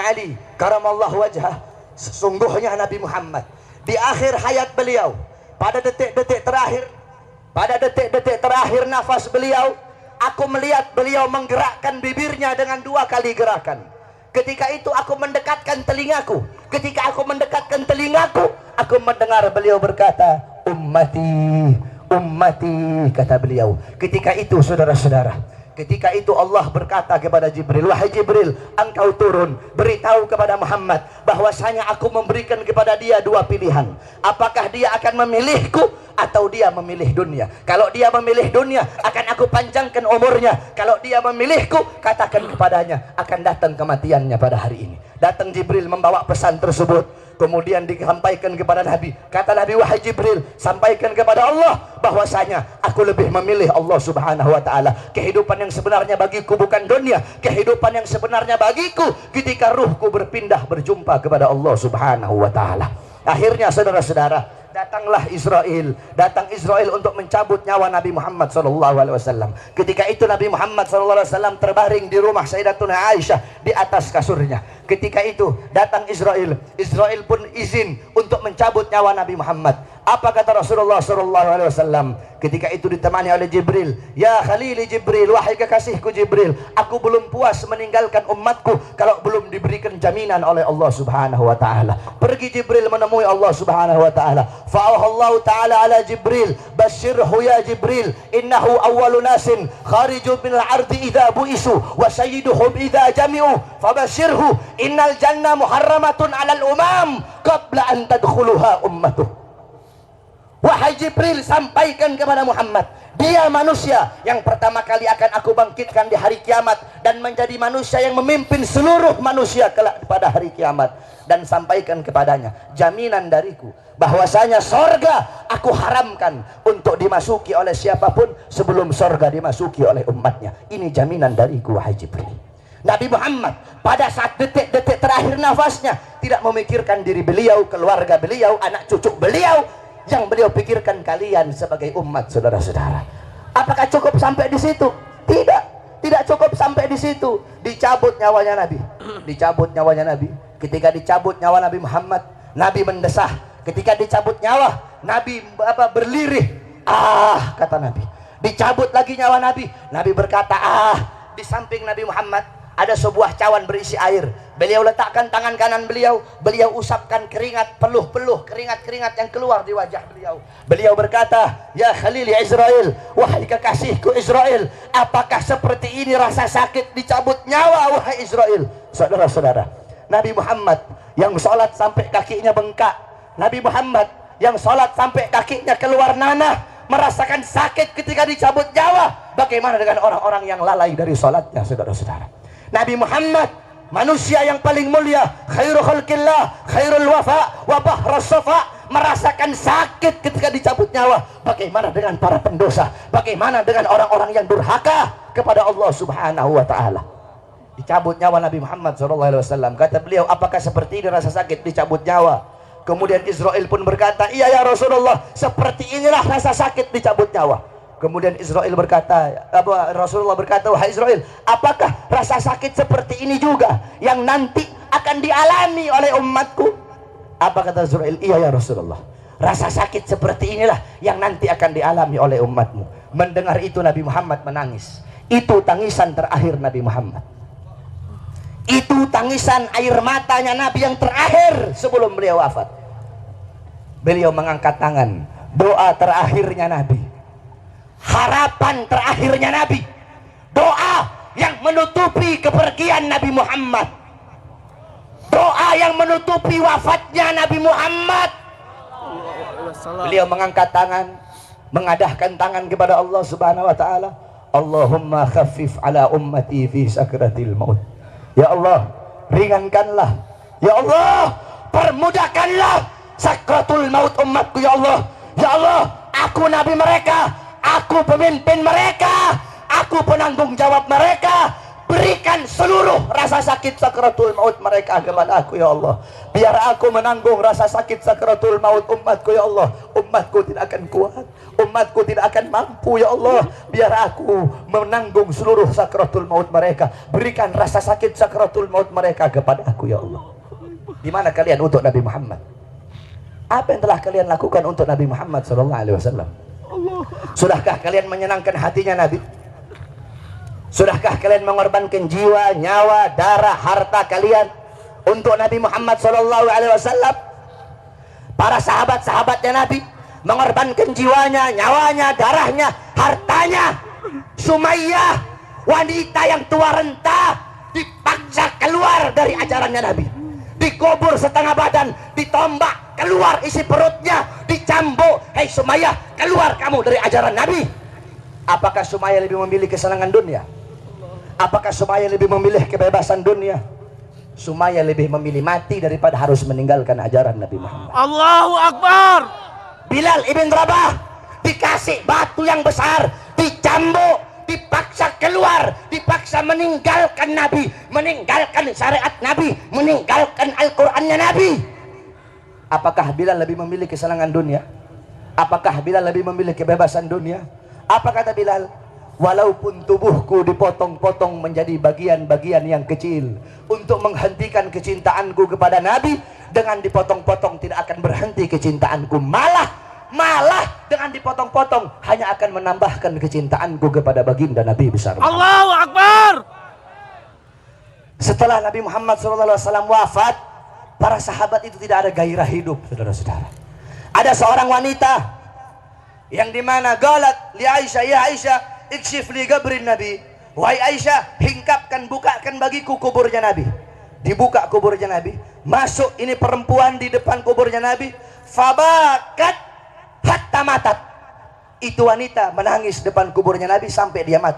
Ali karamallahu wajhah, sesungguhnya Nabi Muhammad di akhir hayat beliau, pada detik-detik terakhir nafas beliau, aku melihat beliau menggerakkan bibirnya dengan 2 kali gerakan. Ketika itu aku mendekatkan telingaku. Ketika aku mendekatkan telingaku, aku mendengar beliau berkata, ummati, ummati, kata beliau. Ketika itu saudara-saudara, ketika itu Allah berkata kepada Jibril, wahai Jibril, engkau turun, beritahu kepada Muhammad bahwasanya aku memberikan kepada dia 2 pilihan. Apakah dia akan memilihku atau dia memilih dunia? Kalau dia memilih dunia, akan aku panjangkan umurnya. Kalau dia memilihku, katakan kepadanya akan datang kematiannya pada hari ini. Datang Jibril membawa pesan tersebut. Kemudian disampaikan kepada Nabi. Kata Nabi, wahai Jibril, sampaikan kepada Allah bahwasanya aku lebih memilih Allah subhanahu wa ta'ala. Kehidupan yang sebenarnya bagiku bukan dunia. Kehidupan yang sebenarnya bagiku ketika ruhku berpindah berjumpa kepada Allah subhanahu wa ta'ala. Akhirnya saudara-saudara, datanglah Israel. Datang Israel untuk mencabut nyawa Nabi Muhammad SAW. Ketika itu Nabi Muhammad SAW terbaring di rumah Sayyidatuna Aisyah di atas kasurnya. Ketika itu datang Israel. Israel pun izin untuk mencabut nyawa Nabi Muhammad. Apa kata Rasulullah SAW? Ketika itu ditemani oleh Jibril. Ya Khalili Jibril, wahai kekasihku Jibril, aku belum puas meninggalkan umatku kalau belum diberikan jaminan oleh Allah subhanahu wa ta'ala. Pergi Jibril menemui Allah subhanahu wa ta'ala. Fa'ahallahu ta'ala ala Jibril, basyirhu ya Jibril, innahu awwalu nasin khariju minal ardi idha bu'isu wa sayyiduhum idha jami'u fabasyirhu innal jannah muharramatun alal umam qabla an tadkhuluha ummatuh. Wahai Jibril, sampaikan kepada Muhammad, dia manusia yang pertama kali akan aku bangkitkan di hari kiamat dan menjadi manusia yang memimpin seluruh manusia kelak pada hari kiamat. Dan sampaikan kepadanya jaminan dariku bahwasanya sorga aku haramkan untuk dimasuki oleh siapapun sebelum sorga dimasuki oleh umatnya. Ini jaminan dariku wahai Jibril. Nabi Muhammad pada saat detik-detik terakhir nafasnya tidak memikirkan diri beliau, keluarga beliau, anak cucu beliau. Yang beliau pikirkan kalian sebagai umat, saudara-saudara. Apakah cukup sampai di situ? Tidak, tidak cukup sampai di situ. Dicabut nyawanya Nabi. Dicabut nyawanya Nabi. Ketika dicabut nyawa Nabi Muhammad, Nabi mendesah. Ketika dicabut nyawa, Nabi berlirih. Ah, kata Nabi. Dicabut lagi nyawa Nabi. Nabi berkata, ah. Di samping Nabi Muhammad ada sebuah cawan berisi air. Beliau letakkan tangan kanan beliau, beliau usapkan keringat, peluh-peluh keringat-keringat yang keluar di wajah beliau. Beliau berkata, ya Khalil ya Israel, wahai kekasihku Israel, apakah seperti ini rasa sakit dicabut nyawa wahai Israel? Saudara-saudara, Nabi Muhammad yang sholat sampai kakinya bengkak, Nabi Muhammad yang sholat sampai kakinya keluar nanah, merasakan sakit ketika dicabut nyawa. Bagaimana dengan orang-orang yang lalai dari sholatnya, saudara-saudara? Nabi Muhammad, manusia yang paling mulia, khairul khalqillah, khairul wafa, wa bahrus safa, merasakan sakit ketika dicabut nyawa. Bagaimana dengan para pendosa? Bagaimana dengan orang-orang yang durhaka kepada Allah subhanahu wa ta'ala? Dicabut nyawa Nabi Muhammad SAW. Kata beliau, apakah seperti ini rasa sakit dicabut nyawa? Kemudian Israel pun berkata, iya ya Rasulullah, seperti inilah rasa sakit dicabut nyawa. Kemudian Israel berkata, Rasulullah berkata, wahai Israel, apakah rasa sakit seperti ini juga yang nanti akan dialami oleh umatku? Apa kata Israel? Iya ya Rasulullah, rasa sakit seperti inilah yang nanti akan dialami oleh umatmu. Mendengar itu Nabi Muhammad menangis. Itu tangisan terakhir Nabi Muhammad. Itu tangisan air matanya Nabi yang terakhir sebelum beliau wafat. Beliau mengangkat tangan, doa terakhirnya Nabi, harapan terakhirnya Nabi, doa yang menutupi kepergian Nabi Muhammad, doa yang menutupi wafatnya Nabi Muhammad. Beliau mengangkat tangan, mengadahkan tangan kepada Allah subhanahu wa ta'ala. Allahumma khaffif ala ummati fi sakratil maut. Ya Allah, ringankanlah. Ya Allah, permudahkanlah sakratul maut umatku. Ya Allah, ya Allah, aku nabi mereka, aku pemimpin mereka, aku penanggung jawab mereka. berikan seluruh rasa sakit sakratul maut mereka kepada aku ya Allah. Biar aku menanggung rasa sakit sakratul maut umatku ya Allah. Umatku tidak akan kuat, umatku tidak akan mampu ya Allah. Biar aku menanggung seluruh sakratul maut mereka. Berikan rasa sakit sakratul maut mereka kepada aku ya Allah. Di mana kalian untuk Nabi Muhammad? Apa yang telah kalian lakukan untuk Nabi Muhammad SAW? Sudahkah kalian menyenangkan hatinya Nabi? Sudahkah kalian mengorbankan jiwa, nyawa, darah, harta kalian untuk Nabi Muhammad SAW? Para sahabat-sahabatnya Nabi mengorbankan jiwanya, nyawanya, darahnya, hartanya. Sumayyah, wanita yang tua renta, dipaksa keluar dari ajarannya Nabi. Dikubur setengah badan, ditombak, keluar isi perutnya, dicambuk. Hei Sumayyah, keluar kamu dari ajaran Nabi. Apakah Sumayyah lebih memilih kesenangan dunia? Apakah Sumayyah lebih memilih kebebasan dunia? Sumayyah lebih memilih mati daripada harus meninggalkan ajaran Nabi Muhammad. Allahu Akbar. Bilal ibn Rabah dikasih batu yang besar, dicambuk, dipaksa keluar, dipaksa meninggalkan Nabi, meninggalkan syariat Nabi, meninggalkan Al-Qur'annya Nabi. Apakah Bilal lebih memilih kesenangan dunia? Apakah Bilal lebih memilih kebebasan dunia? Apa kata Bilal? Walaupun tubuhku dipotong-potong menjadi bagian-bagian yang kecil untuk menghentikan kecintaanku kepada Nabi, dengan dipotong-potong tidak akan berhenti kecintaanku, malah dengan dipotong-potong hanya akan menambahkan kecintaanku kepada baginda Nabi besar. Allahu Akbar. Setelah Nabi Muhammad SAW wafat, para sahabat itu tidak ada gairah hidup, saudara-saudara. Ada seorang wanita yang dimana galat li Aisyah, ya Aisyah, ikshif li gabrin Nabi. Wahai Aisyah, hingkapkan, bukakan bagiku kuburnya Nabi. Dibuka kuburnya Nabi, masuk ini perempuan di depan kuburnya Nabi. Fabakat hatta matat. Itu wanita menangis depan kuburnya Nabi sampai dia mati.